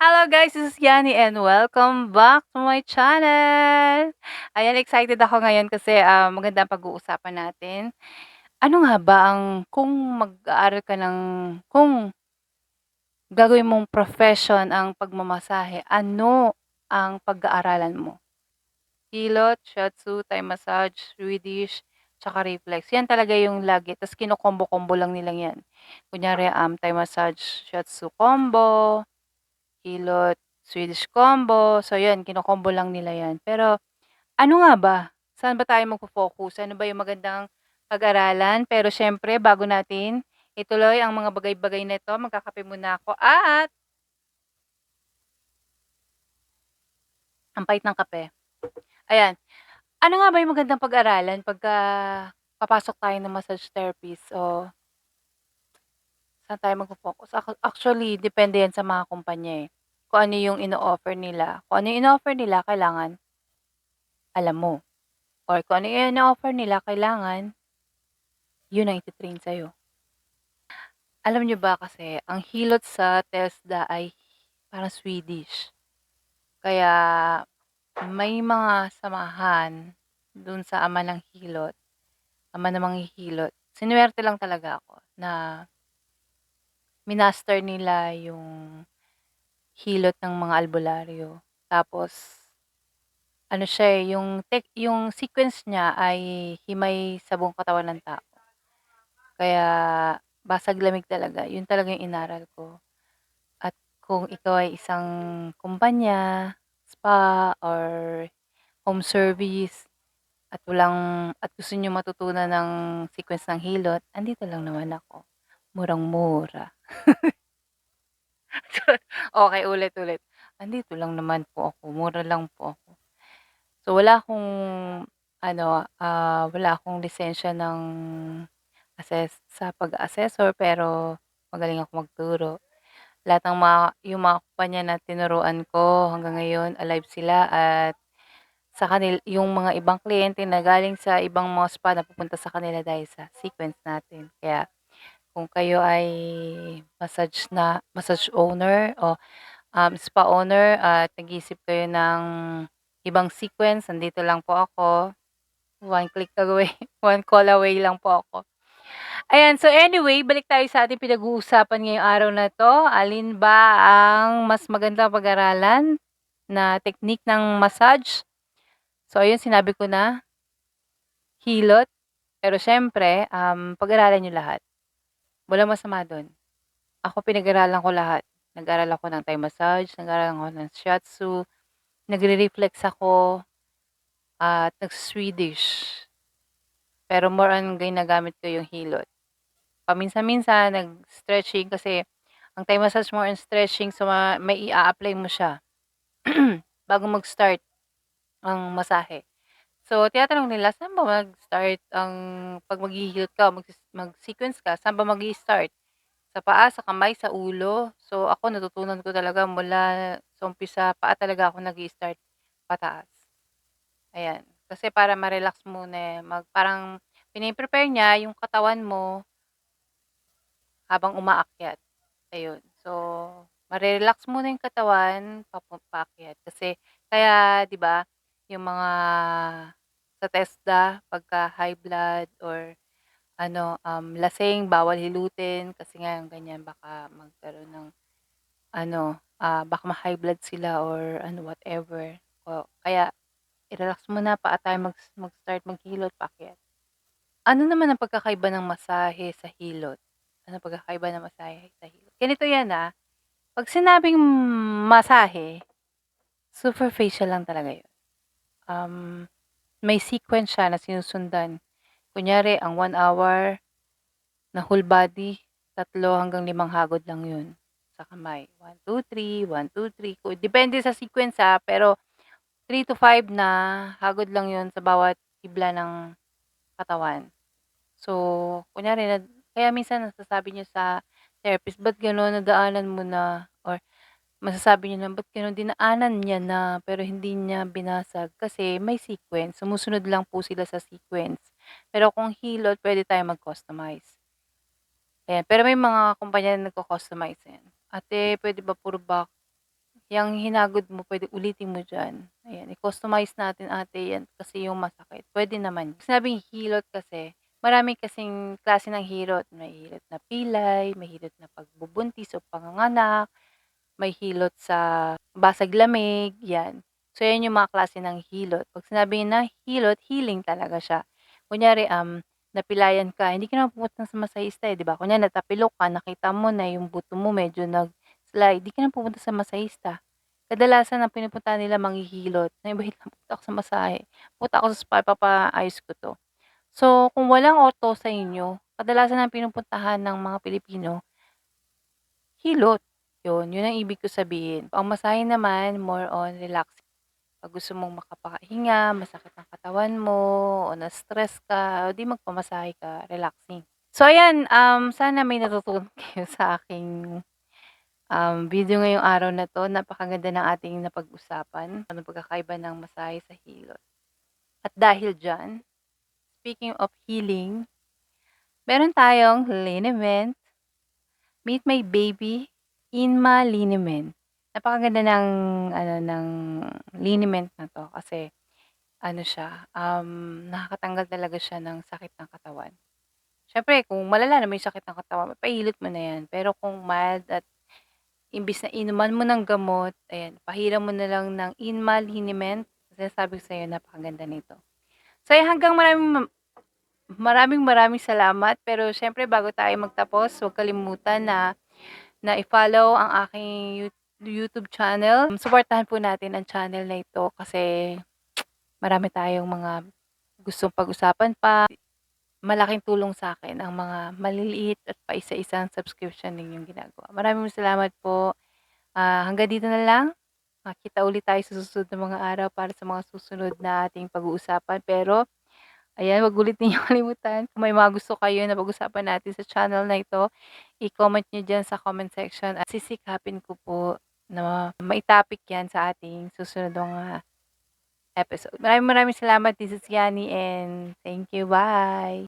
Hello guys, this is Yani and welcome back to my channel. Ayan, excited ako ngayon kasi maganda ang pag-uusapan natin. Ano nga ba ang kung mag-aaral ka ng kung gagawin mong profession ang pagmamasahe, ano ang pag-aaralan mo? Hilot, shiatsu, Thai massage, Swedish, tsaka reflex. Yan talaga yung lagi. Tapos kinokombo-kombo lang nilang yan. Kunyari, Thai massage, shiatsu combo, hilot, Swedish combo. So, yun, kino-combo lang nila yan. Pero, ano nga ba? Saan ba tayo magfo-focus? Ano ba yung magandang pag-aralan? Pero syempre, bago natin ituloy ang mga bagay-bagay na ito, magkakape muna ako at ang pait ng kape. Ayan. Ano nga ba yung magandang pag-aralan pagka papasok tayo ng massage therapist o saan tayo magfo-focus? Actually, depende yan sa mga kumpanya eh. Kung ano yung ino-offer nila. Kung ano yung ino-offer nila, kailangan alam mo. Or kung ano yung ino-offer nila, kailangan yun ang iti-train sa'yo. Alam niyo ba kasi ang hilot sa TESDA ay parang Swedish. Kaya may mga samahan dun sa ama ng hilot, ama ng manghihilot. Sinuwerte lang talaga ako na minaster nila yung hilot ng mga albularyo. Tapos ano siya, yung sequence niya ay himay sa buong katawan ng tao. Kaya basag lamig talaga, yun talaga yung inaral ko. At kung ikaw ay isang kumpanya, spa, or home service at gusto niyo matutunan ng sequence ng hilot, andito lang naman ako. Murang-mura. Okay, ulit-ulit. Andito lang naman po ako, mura lang po ako. So wala akong lisensya ng sa pag-assessor pero magaling ako magturo. Lahat ng yung mga kumpanya na tinuruan ko hanggang ngayon alive sila at yung mga ibang kliyente na galing sa ibang mga spa napupunta sa kanila dahil sa sequence natin. Kaya kung kayo ay massage owner o spa owner at nag-iisip kayo ng ibang sequence, nandito lang po ako. One click away, one call away lang po ako. Ayan, so anyway, balik tayo sa ating pinag-uusapan ngayong araw na 'to. Alin ba ang mas magandang pag-aralan na technique ng massage? So ayun, sinabi ko na, hilot, pero siyempre, pag-aralan niyo lahat. Walang masama dun. Ako pinag-aralan ko lahat. Nag-aral ako ng Thai massage, nag-aral ako ng shiatsu, nagre-reflex ako, at nag-Swedish. Pero more on ginagamit ko yung hilot. Paminsan-minsan nag-stretching kasi ang Thai massage more on stretching so may i-a-apply mo siya bago mag-start ang masahe. So tinatanong nila, "Saan ba mag-start ang 'pag maghihilot ka, mag-sequence ka, saan ba mag-i-start? Sa paa, sa kamay, sa ulo?" So ako natutunan ko talaga mula sa umpisa, paa talaga ako nag-i-start, pataas. Ayan, kasi para ma-relax muna, eh, parang pine-prepare niya yung katawan mo habang umaakyat, ayun. So, mare-relax muna yung katawan paakyat kasi kaya 'di ba, yung mga sa TESDA pagka high blood or lasing bawal hilutin kasi nga ganyan baka magkaroon ng baka ma-high blood sila or whatever. Kaya i-relax muna paa tayo mag-start maghilot, paakyat. Ano naman ang pagkakaiba ng masahe sa hilot? Ano pagkakaiba ng masahe sa hilot? Ganito 'yan, 'pag sinabing masahe, superficial lang talaga 'yun. Um, May sequence siya na sinusundan. Kunyari ang 1 hour na whole body, 3 hanggang 5 hagod lang 'yun sa kamay. 1, 2, 3, 1, 2, 3 depende sa sequence, pero 3 to 5 na hagod lang 'yun sa bawat hibla ng katawan. So, kunyari kaya minsan nasasabi niyo sa therapist, "Ba't gano'n, nadaanan mo na?" Or masasabi niyo na, "Ba't gano'n, dinaanan niya na pero hindi niya binasag." Kasi may sequence, sumusunod lang po sila sa sequence. Pero kung hilot, puwede tayong mag-customize. Ayan, pero may mga kumpanya na nagko-customize yan. "Ate, puwede ba puro back?" yang hinagod mo puwede ulitin mo diyan. Ayan, i-customize natin ate 'yan kasi yung masakit, puwede naman. Sinabing hilot kasi, marami kasing klase ng hilot. May hilot na pilay, may hilot na pagbubuntis o panganganak, may hilot sa basag lamig, 'yan. So 'yan yung mga klase ng hilot. 'Pag sinabi na hilot, healing talaga siya. Kunyari, napilayan ka, hindi ka naman pupunta sa masahista, eh, 'di ba? Kunyari natapilok ka, nakita mo na yung buto mo medyo nag-slide, 'di ka na pupunta sa masahista. Kadalasan ang pinupuntahan nila manghihilot, "Ay wait lang, punta ako sa masahe, punta ako sa spa, ipapaayos ko 'to." So, kung walang orto sa inyo, kadalasan ang pinupuntahan ng mga Pilipino, hilot. Yun ang ibig ko sabihin. Ang masahe naman more on relaxing. 'Pag gusto mong makapakahinga, masakit ang katawan mo o na-stress ka, o 'di magpamasahe ka, relaxing. So ayan, sana may natutunan kayo sa aking, video ngayong araw na 'to. Napakaganda ng ating napag-usapan, ano pagkakaiba ng masahe sa hilot. At dahil diyan, speaking of healing, meron tayong liniment, Meet My Baby Inma Liniment. Napakaganda ng ano, ng liniment na 'to kasi ano siya, nakakatanggal talaga siya ng sakit ng katawan. Siyempre kung malala naman yung sakit ng katawan, mapahilot mo na 'yan. Pero kung mild at imbis na inuman mo ng gamot, ayan, pahiram mo na lang ng Inma Liniment. Sinasabi ko sa'yo napakaganda nito. So ayan, hanggang maraming maraming salamat. Pero siyempre bago tayo magtapos, huwag kalimutan na i-follow ang aking YouTube channel. Suportahan po natin ang channel na ito kasi marami tayong mga gustong pag-usapan pa. Malaking tulong sa akin ang mga maliliit at paisa-isang subscription ninyong ginagawa. Maraming salamat po. Hanggang dito na lang. Makita ulit tayo sa susunod na mga araw para sa mga susunod na ating pag-uusapan. Pero ayan, wag ulit ninyong kalimutan kung may mga gusto kayo na pag-usapan natin sa channel na ito, i-comment niyo diyan sa comment section at sisikapin ko po na mai-topic 'yan sa ating susunod na mga episode. Maraming maraming salamat. This is Yani and thank you. Bye.